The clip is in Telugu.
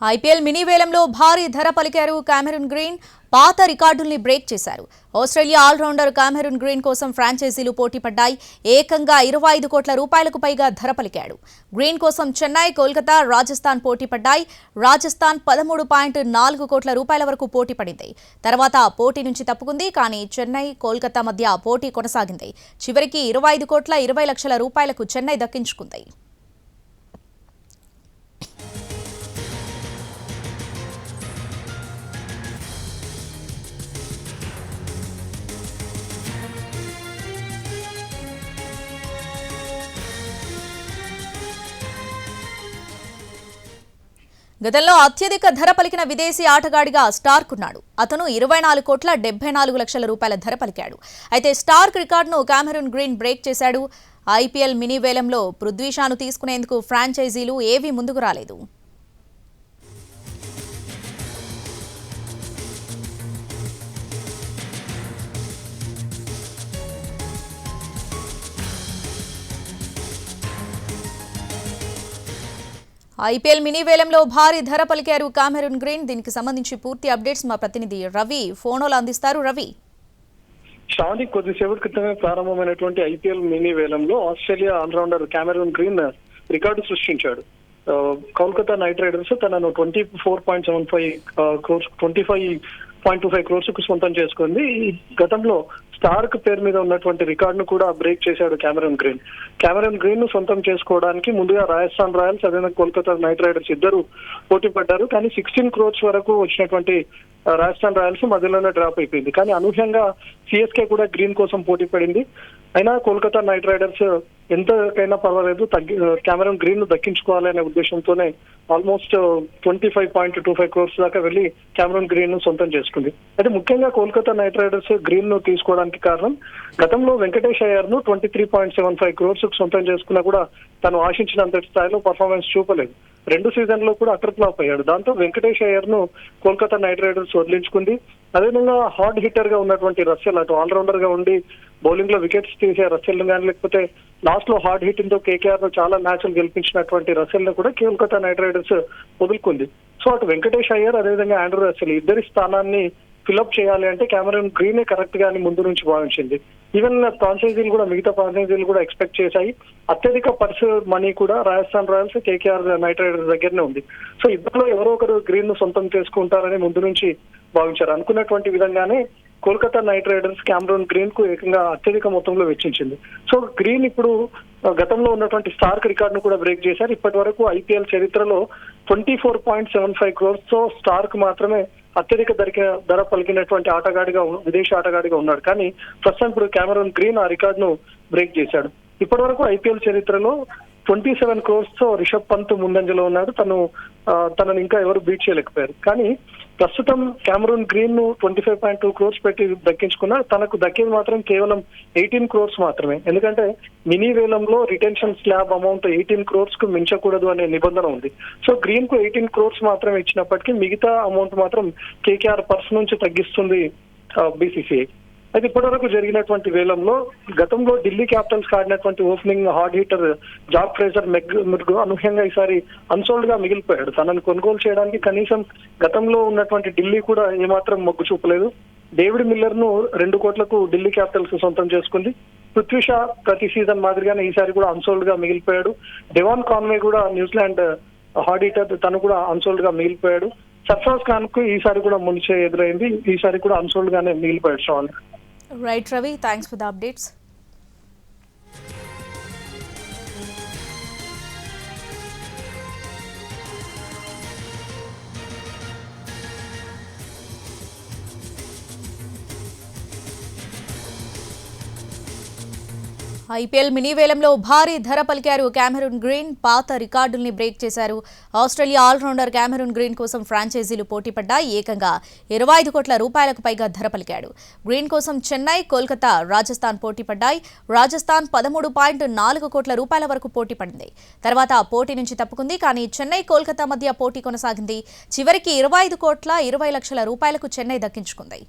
ఐపీఎల్ మినీ వేలంలో భారీ ధర పలికారు కామెరూన్ గ్రీన్. పాత రికార్డుల్ని బ్రేక్ చేశారు. ఆస్ట్రేలియా ఆల్రౌండర్ కామెరూన్ గ్రీన్ కోసం ఫ్రాంచైజీలు పోటీపడ్డాయి. ఏకంగా 25 కోట్ల రూపాయలకు పైగా ధర పలికాడు. గ్రీన్ కోసం చెన్నై, కోల్కతా, రాజస్థాన్ పోటీపడ్డాయి. రాజస్థాన్ 13.4 కోట్ల రూపాయల వరకు పోటీ పడింది. తర్వాత పోటీ నుంచి తప్పుకుంది. కానీ చెన్నై, కోల్కతా మధ్య పోటీ కొనసాగింది. చివరికి 25 కోట్ల 20 లక్షల రూపాయలకు చెన్నై దక్కించుకుంది. గతంలో అత్యధిక ధర పలికిన విదేశీ ఆటగాడిగా స్టార్క్ ఉన్నాడు. అతను 24 కోట్ల 74 లక్షల రూపాయల ధర పలికాడు. అయితే స్టార్క్ రికార్డును కామెరూన్ గ్రీన్ బ్రేక్ చేశాడు. ఐపీఎల్ మినీ వేలంలో పృథ్వీ షాను తీసుకునేందుకు ఫ్రాంచైజీలు ఏవీ ముందుకు రాలేదు. ఐపీఎల్ మినీ వేలంలో భారీ ధర పలికారు కామెరూన్ గ్రీన్. దీనికి సంబంధించి పూర్తి అప్డేట్స్ మా ప్రతినిధి రవి ఫోన్లో అందిస్తారు. రవి, శ్రావణి, కొద్దిసేపటి క్రితమే ప్రారంభమైనటువంటి ఐపీఎల్ మినీ వేలంలో Australia allrounder Cameron Green record సృష్టించాడు. కోల్కతా నైట్ రైడర్స్ తనను 25.25 క్రోర్స్ కు సొంతం చేసుకుంది. గతంలో స్టార్క్ పేరు మీద ఉన్నటువంటి రికార్డును కూడా బ్రేక్ చేశాడు కామెరూన్ గ్రీన్. కామెరూన్ గ్రీన్ ను సొంతం చేసుకోవడానికి ముందుగా రాజస్థాన్ రాయల్స్, అదేవిధంగా కోల్కతా నైట్ రైడర్స్ ఇద్దరు పోటీ పడ్డారు. కానీ 16 క్రోర్స్ వరకు వచ్చినటువంటి రాజస్థాన్ రాయల్స్ మధ్యలోనే డ్రాప్ అయిపోయింది. కానీ అనూహ్యంగా సిఎస్కే కూడా గ్రీన్ కోసం పోటీ పడింది. అయినా కోల్కతా నైట్ రైడర్స్ ఎంతకైనా పర్వాలేదు కామెరూన్ గ్రీన్ ను దక్కించుకోవాలనే ఉద్దేశంతోనే ఆల్మోస్ట్ 25.25 క్రోర్స్ దాకా వెళ్లి కామెరూన్ గ్రీన్ ను సొంతం చేసుకుంది. అయితే ముఖ్యంగా కోల్కతా నైట్ రైడర్స్ గ్రీన్ ను తీసుకోవడానికి కారణం, గతంలో వెంకటేష్ అయ్యర్ ను 23.75 క్రోర్స్ కు సొంతం చేసుకున్నా కూడా తను ఆశించినంత స్థాయిలో పర్ఫార్మెన్స్ చూపలేదు. 2 సీజన్లో కూడా అటర్ ఫ్లాప్ అయ్యాడు. దాంతో వెంకటేష్ అయ్యర్ ను కోల్కతా నైట్ రైడర్స్ వదిలించుకుంది. అదేవిధంగా హార్డ్ హిట్టర్ గా ఉన్నటువంటి రస్సెల్, అటు ఆల్రౌండర్ గా ఉండి బౌలింగ్ లో వికెట్స్ తీసే రస్సెల్ కానీ, లేకపోతే లాస్ట్ లో హార్డ్ హిట్టింగ్ తో కేకేఆర్ లో చాలా మ్యాచ్లు గెలిపించినటువంటి రస్సెల్ ను కూడా కోల్కతా నైట్ రైడర్స్ వదులుకుంది. సో అటు వెంకటేష్ అయ్యర్, అదేవిధంగా ఆండ్రూ రస్సెల్ ఇద్దరి స్థానాన్ని ఫిల్అప్ చేయాలి అంటే కామెరూన్ గ్రీనే కరెక్ట్ గా అని ముందు నుంచి భావించింది. ఈవెన్ ఫ్రాంచైజీలు కూడా, మిగతా ఫ్రాంచైజీలు కూడా ఎక్స్పెక్ట్ చేశాయి. అత్యధిక పర్స్ మనీ కూడా Rajasthan Royals, KKR night riders దగ్గరనే ఉంది. సో ఇద్దరులో ఎవరో ఒకరు గ్రీన్ ను సొంతం చేసుకుంటారని ముందు నుంచి భావించారు. అనుకున్నటువంటి విధంగానే Kolkata Knight Riders Cameron Green కు ఏకంగా అత్యధిక మొత్తంలో వెచ్చించింది. సో గ్రీన్ ఇప్పుడు గతంలో ఉన్నటువంటి స్టార్క్ రికార్డును కూడా బ్రేక్ చేశారు. ఇప్పటి వరకు ఐపీఎల్ చరిత్రలో 24.75 క్రోర్స్ తో స్టార్క్ మాత్రమే అత్యధిక ధర పలికినటువంటి ఆటగాడిగా, విదేశీ ఆటగాడిగా ఉన్నాడు. కానీ ప్రస్తుతం ఇప్పుడు కామెరూన్ గ్రీన్ ఆ రికార్డును బ్రేక్ చేశాడు. ఇప్పటి వరకు ఐపీఎల్ చరిత్రలో 27 క్రోర్స్ తో రిషబ్ పంత్ ముందంజలో ఉన్నాడు. తనను ఇంకా ఎవరు బీట్ చేయలేకపోయారు. కానీ ప్రస్తుతం కామెరూన్ గ్రీన్ ను 25.2 క్రోర్స్ పెట్టి దక్కించుకున్నా. తనకు దక్కేది మాత్రం కేవలం 18 క్రోర్స్ మాత్రమే. ఎందుకంటే మినీ వేలంలో రిటెన్షన్ స్లాబ్ అమౌంట్ 18 క్రోర్స్ కు మించకూడదు అనే నిబంధన ఉంది. సో గ్రీన్ కు 18 క్రోర్స్ మాత్రమే ఇచ్చినప్పటికీ మిగతా అమౌంట్ మాత్రం కేకేఆర్ పర్స్ నుంచి తగ్గిస్తుంది బీసీసీఐ. అయితే ఇప్పటివరకు జరిగినటువంటి వేలంలో గతంలో ఢిల్లీ క్యాపిటల్స్ ఆడినటువంటి opening hard hitter Jake Fraser McGurk అనూహ్యంగా ఈసారి అన్సోల్డ్ గా మిగిలిపోయాడు. తనను కొనుగోలు చేయడానికి కనీసం గతంలో ఉన్నటువంటి ఢిల్లీ కూడా ఏమాత్రం మొగ్గు చూపలేదు. డేవిడ్ మిల్లర్ ను 2 కోట్లకు ఢిల్లీ క్యాపిటల్స్ సొంతం చేసుకుంది. పృథ్వీ షా ప్రతి సీజన్ మాదిరిగానే ఈసారి కూడా అన్సోల్డ్ గా మిగిలిపోయాడు. డెవాన్ కాన్వే కూడా న్యూజిలాండ్ హార్డ్ హిట్టర్, తను కూడా అన్సోల్డ్ గా మిగిలిపోయాడు. సర్ఫరాజ్ ఖాన్ కు ఈసారి కూడా ముంచే ఎదురైంది. ఈసారి కూడా అన్సోల్డ్ గానే మిగిలిపోయాడు. Shravani. Right, Ravi. Thanks for the updates. IPL mini వేలంలో భారీ ధర పలికారు కామెరూన్ గ్రీన్. పాత రికార్డుల్ని బ్రేక్ చేశారు. ఆస్ట్రేలియా ఆల్రౌండర్ కామెరూన్ గ్రీన్ కోసం ఫ్రాంచైజీలు పోటీపడ్డాయి. ఏకంగా 25 కోట్ల రూపాయలకు పైగా ధర పలికాడు. గ్రీన్ కోసం చెన్నై, కోల్కతా, రాజస్థాన్ పోటీపడ్డాయి. రాజస్థాన్ 13.4 కోట్ల రూపాయల వరకు పోటీ పడింది. తర్వాత పోటీ నుంచి తప్పుకుంది. కానీ చెన్నై, కోల్కతా మధ్య పోటీ కొనసాగింది. చివరికి 25 కోట్ల 20 లక్షల రూపాయలకు చెన్నై దక్కించుకుంది.